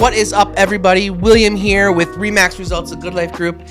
What is up, everybody? William here with Remax Results, a Good Life group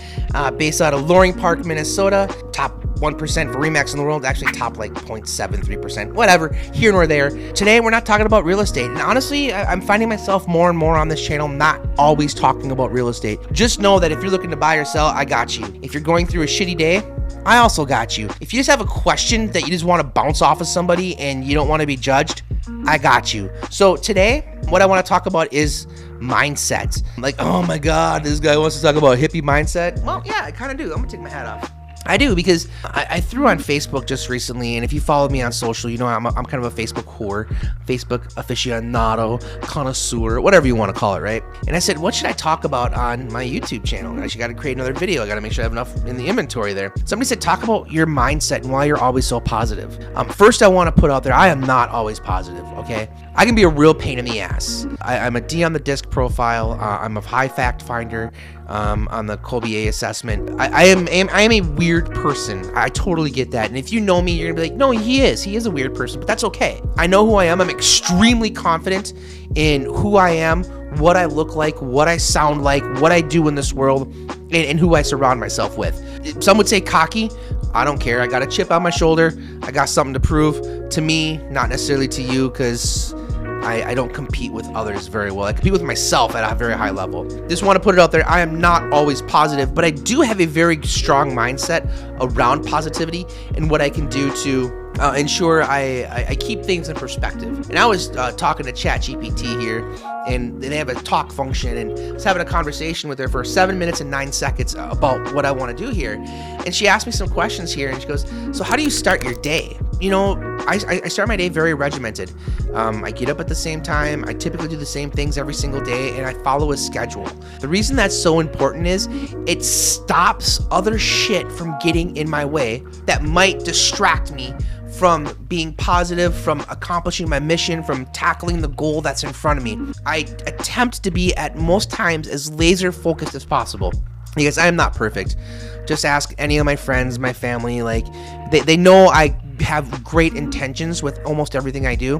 based out of Loring Park, Minnesota. Top 1% for Remax in the world, actually top like 0.73%, whatever, here nor there. Today, we're not talking about real estate. And honestly, I'm finding myself more and more on this channel not always talking about real estate. Just know that if you're looking to buy or sell, I got you. If you're going through a shitty day, I also got you. If you just have a question that you just want to bounce off of somebody and you don't want to be judged, I got you. So today, what I want to talk about is mindset. Like, oh my God, this guy wants to talk about hippie mindset. Well, yeah, I kind of do. I'm gonna take my hat off. I do, because I threw on Facebook just recently, and if you follow me on social, you know I'm kind of a Facebook whore, Facebook aficionado, connoisseur, whatever you want to call it, right? And I said, what should I talk about on my YouTube channel? I got to create another video. I got to make sure I have enough in the inventory there. Somebody said, talk about your mindset and why you're always so positive. First, I want to put out there, I am not always positive, okay? I can be a real pain in the ass. I'm a D on the DISC profile. I'm a high fact finder on the Colby assessment. I am a weird person. I totally get that. And if you know me, you're gonna be like, no, he is a weird person, but that's okay. I know who I am. I'm extremely confident in who I am, what I look like, what I sound like, what I do in this world, and who I surround myself with. Some would say cocky. I don't care. I got a chip on my shoulder. I got something to prove to me, not necessarily to you, because I don't compete with others very well. I compete with myself at a very high level. Just want to put it out there. I am not always positive, but I do have a very strong mindset around positivity and what I can do to ensure I keep things in perspective. And I was talking to ChatGPT here, and they have a talk function, and I was having a conversation with her for 7 minutes and 9 seconds about what I want to do here. And she asked me some questions here, and she goes, so how do you start your day? You know, I start my day very regimented. I get up at the same time. I typically do the same things every single day, and I follow a schedule. The reason that's so important is it stops other shit from getting in my way that might distract me from being positive, from accomplishing my mission, from tackling the goal that's in front of me. I attempt to be at most times as laser focused as possible, because I am not perfect. Just ask any of my friends, my family, like they know I have great intentions with almost everything I do,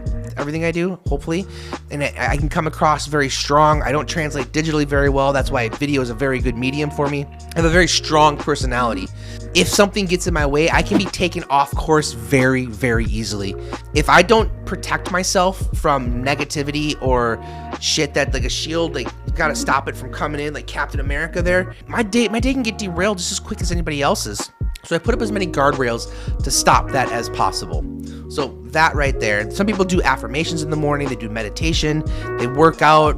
hopefully, and I can come across very strong. I don't translate digitally very well. That's why video is a very good medium for me. I have a very strong personality. If something gets in my way, I can be taken off course very, very easily. If I don't protect myself from negativity or shit that like a shield, like gotta stop it from coming in like Captain America there, my day can get derailed just as quick as anybody else's. So I put up as many guardrails to stop that as possible. So that right there, some people do affirmations in the morning, they do meditation, they work out,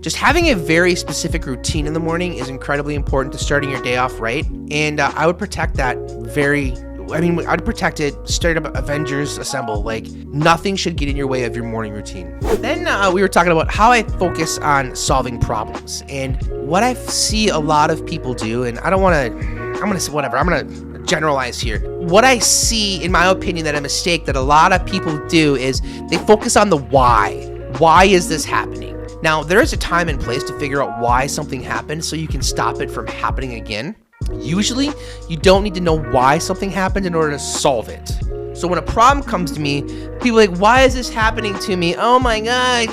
just having a very specific routine in the morning is incredibly important to starting your day off right. And I would protect that I'd protect it straight up Avengers Assemble. Like, nothing should get in your way of your morning routine. Then we were talking about how I focus on solving problems. And what I see a lot of people do, and I'm gonna generalize here. What I see, in my opinion, that a mistake that a lot of people do is they focus on the why. Why is this happening? Now, there is a time and place to figure out why something happened so you can stop it from happening again. Usually, you don't need to know why something happened in order to solve it. So when a problem comes to me, people are like, why is this happening to me? Oh my God.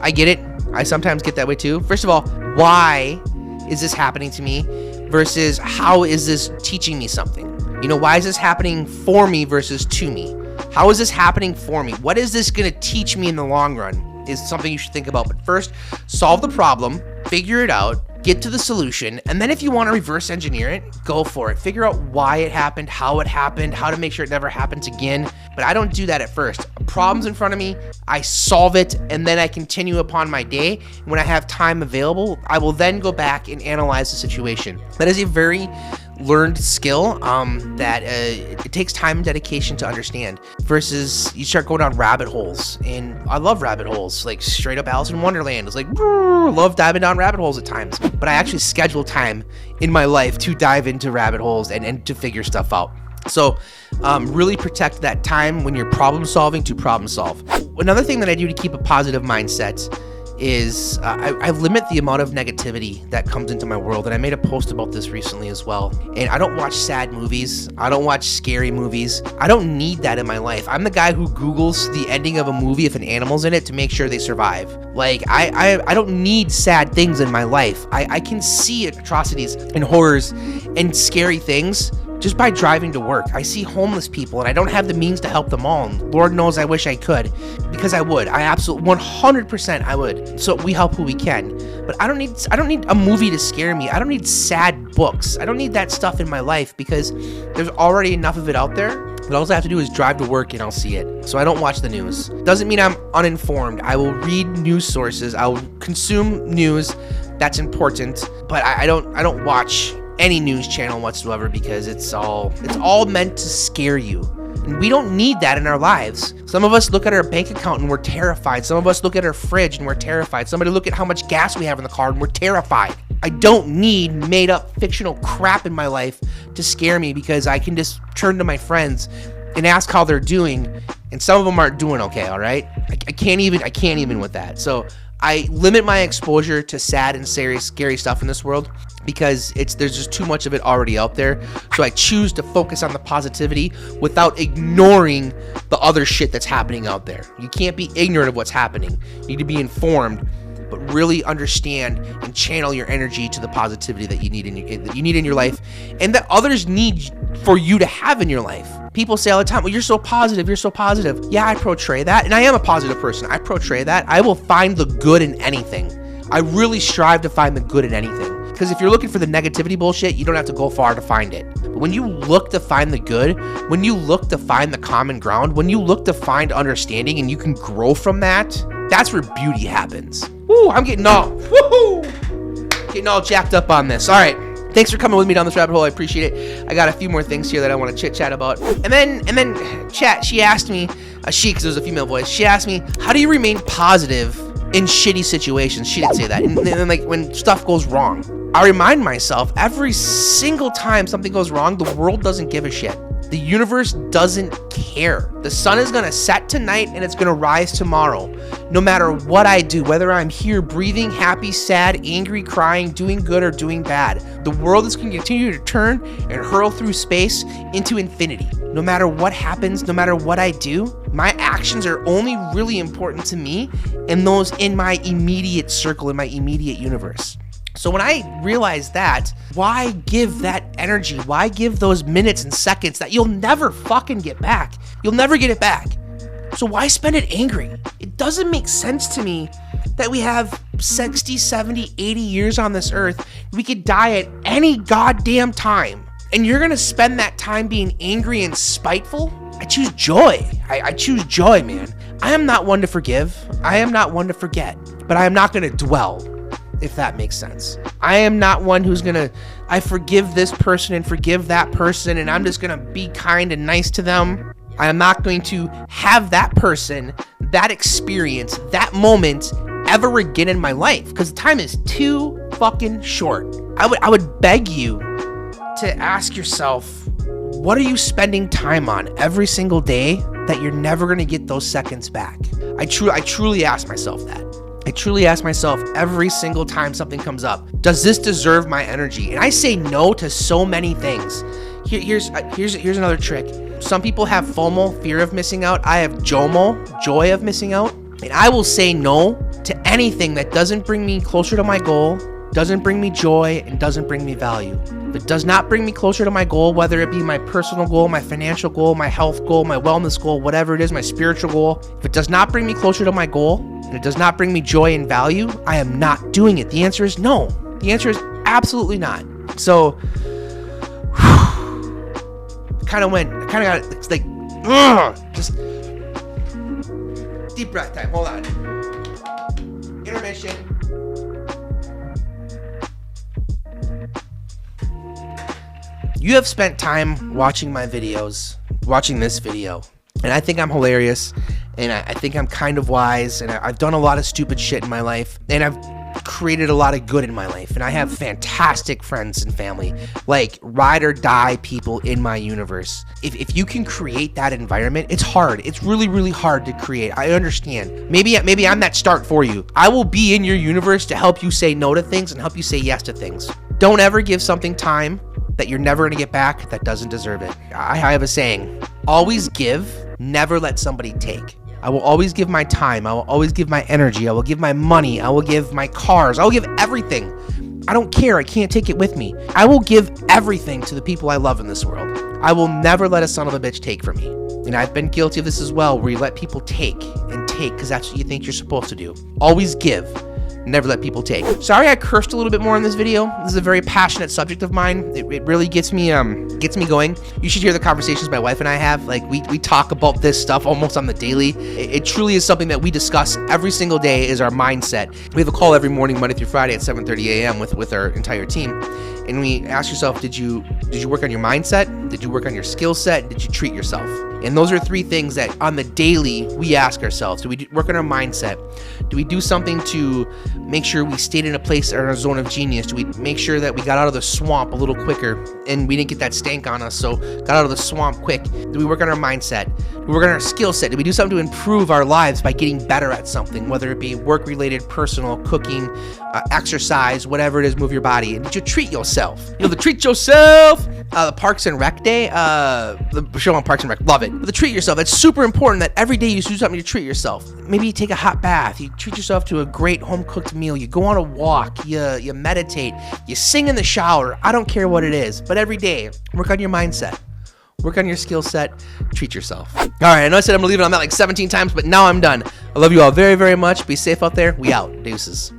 I get it. I sometimes get that way too. First of all, why is this happening to me versus how is this teaching me something? You know, why is this happening for me versus to me? How is this happening for me? What is this going to teach me in the long run is something you should think about. But first, solve the problem, figure it out, get to the solution, and then if you want to reverse engineer it, go for it. Figure out why it happened, how to make sure it never happens again. But I don't do that at first. A problem's in front of me, I solve it, and then I continue upon my day. When I have time available, I will then go back and analyze the situation. That is a very learned skill that it takes time and dedication to understand, versus you start going down rabbit holes. And I love rabbit holes, like straight up Alice in Wonderland. It's like, love diving down rabbit holes at times, but I actually schedule time in my life to dive into rabbit holes and to figure stuff out. So really protect that time when you're problem solving to problem solve. Another thing that I do to keep a positive mindset is I limit the amount of negativity that comes into my world. And I made a post about this recently as well. And I don't watch sad movies. I don't watch scary movies. I don't need that in my life. I'm the guy who Googles the ending of a movie if an animal's in it to make sure they survive. Like, I don't need sad things in my life. I can see atrocities and horrors and scary things just by driving to work. I see homeless people and I don't have the means to help them all. And Lord knows I wish I could, because I would. I absolutely 100% I would. So we help who we can. But I don't need a movie to scare me. I don't need sad books. I don't need that stuff in my life, because there's already enough of it out there. But all I have to do is drive to work and I'll see it. So I don't watch the news. Doesn't mean I'm uninformed. I will read news sources. I'll consume news. That's important. But I don't watch any news channel whatsoever, because it's all meant to scare you. And we don't need that in our lives. Some of us look at our bank account and we're terrified. Some of us look at our fridge and we're terrified. Somebody look at how much gas we have in the car and we're terrified. I don't need made up fictional crap in my life to scare me, because I can just turn to my friends and ask how they're doing, and some of them aren't doing okay, all right? I can't even with that. So I limit my exposure to sad and scary stuff in this world, because there's just too much of it already out there. So I choose to focus on the positivity without ignoring the other shit that's happening out there. You can't be ignorant of what's happening. You need to be informed, but really understand and channel your energy to the positivity that you need in your life, and that others need for you to have in your life. People say all the time, well, you're so positive, you're so positive. Yeah, I portray that, and I am a positive person. I portray that. I will find the good in anything. I really strive to find the good in anything. Because if you're looking for the negativity bullshit, you don't have to go far to find it. But when you look to find the good, when you look to find the common ground, when you look to find understanding and you can grow from that, that's where beauty happens. Woo, I'm getting all jacked up on this. All right. Thanks for coming with me down this rabbit hole. I appreciate it. I got a few more things here that I want to chit chat about. And then chat, she asked me, because it was a female voice, she asked me, how do you remain positive in shitty situations? She didn't say that. And then, like, when stuff goes wrong, I remind myself every single time something goes wrong, the world doesn't give a shit. The universe doesn't care. The sun is gonna set tonight and it's gonna rise tomorrow. No matter what I do, whether I'm here breathing, happy, sad, angry, crying, doing good, or doing bad, the world is gonna continue to turn and hurl through space into infinity. No matter what happens, no matter what I do, my actions are only really important to me and those in my immediate circle, in my immediate universe. So when I realized that, why give that energy? Why give those minutes and seconds that you'll never fucking get back? You'll never get it back. So why spend it angry? It doesn't make sense to me that we have 60, 70, 80 years on this earth. We could die at any goddamn time. And you're gonna spend that time being angry and spiteful? I choose joy. I choose joy, man. I am not one to forgive. I am not one to forget. But I am not gonna dwell, if that makes sense. I am not one who's I forgive this person and forgive that person, and I'm just gonna be kind and nice to them. I am not going to have that person, that experience, that moment ever again in my life, because time is too fucking short. I would beg you to ask yourself, what are you spending time on every single day that you're never gonna get those seconds back? I truly ask myself that. I truly ask myself every single time something comes up, does this deserve my energy? And I say no to so many things. Here's another trick. Some people have FOMO, fear of missing out. I have JOMO, joy of missing out. And I will say no to anything that doesn't bring me closer to my goal, doesn't bring me joy, and doesn't bring me value. If it does not bring me closer to my goal, whether it be my personal goal, my financial goal, my health goal, my wellness goal, whatever it is, my spiritual goal, if it does not bring me closer to my goal, and it does not bring me joy and value, I am not doing it. The answer is no. The answer is absolutely not. So, I kind of got it. It's like, just deep breath time. Hold on. Intermission. You have spent time watching my videos, watching this video, and I think I'm hilarious, and I think I'm kind of wise, and I've done a lot of stupid shit in my life, and I've created a lot of good in my life, and I have fantastic friends and family, like ride or die people in my universe. If you can create that environment, it's hard. It's really, really hard to create. I understand. Maybe I'm that start for you. I will be in your universe to help you say no to things and help you say yes to things. Don't ever give something time that you're never gonna get back that doesn't deserve it. I have a saying, always give, never let somebody take. I will always give my time. I will always give my energy. I will give my money. I will give my cars. I will give everything. I don't care. I can't take it with me. I will give everything to the people I love in this world. I will never let a son of a bitch take from me. And I've been guilty of this as well, where you let people take and take because that's what you think you're supposed to do. Always give. Never let people take. Sorry I cursed a little bit more in this video. This is a very passionate subject of mine. It really gets me going. You should hear the conversations my wife and I have. Like we talk about this stuff almost on the daily. It truly is something that we discuss every single day is our mindset. We have a call every morning, Monday through Friday at 7:30 a.m. with our entire team. And we ask yourself, did you work on your mindset? Did you work on your skill set? Did you treat yourself? And those are three things that on the daily we ask ourselves. Do we work on our mindset? Do we do something to make sure we stayed in a place or a zone of genius? Do we make sure that we got out of the swamp a little quicker and we didn't get that stank on us, so got out of the swamp quick? Do we work on our mindset? Do we work on our skill set? Do we do something to improve our lives by getting better at something, whether it be work-related, personal, cooking, exercise, whatever it is, move your body? And did you treat yourself? You know, the treat yourself, the Parks and Rec Day, the show on Parks and Rec, love it. But the treat yourself, it's super important that every day you do something to treat yourself. Maybe you take a hot bath, you treat yourself to a great home-cooked meal, you go on a walk, you meditate, you sing in the shower. I don't care what it is, but every day, work on your mindset. Work on your skill set, treat yourself. All right, I know I said I'm gonna leave it on that like 17 times, but now I'm done. I love you all very, very much. Be safe out there. We out. Deuces.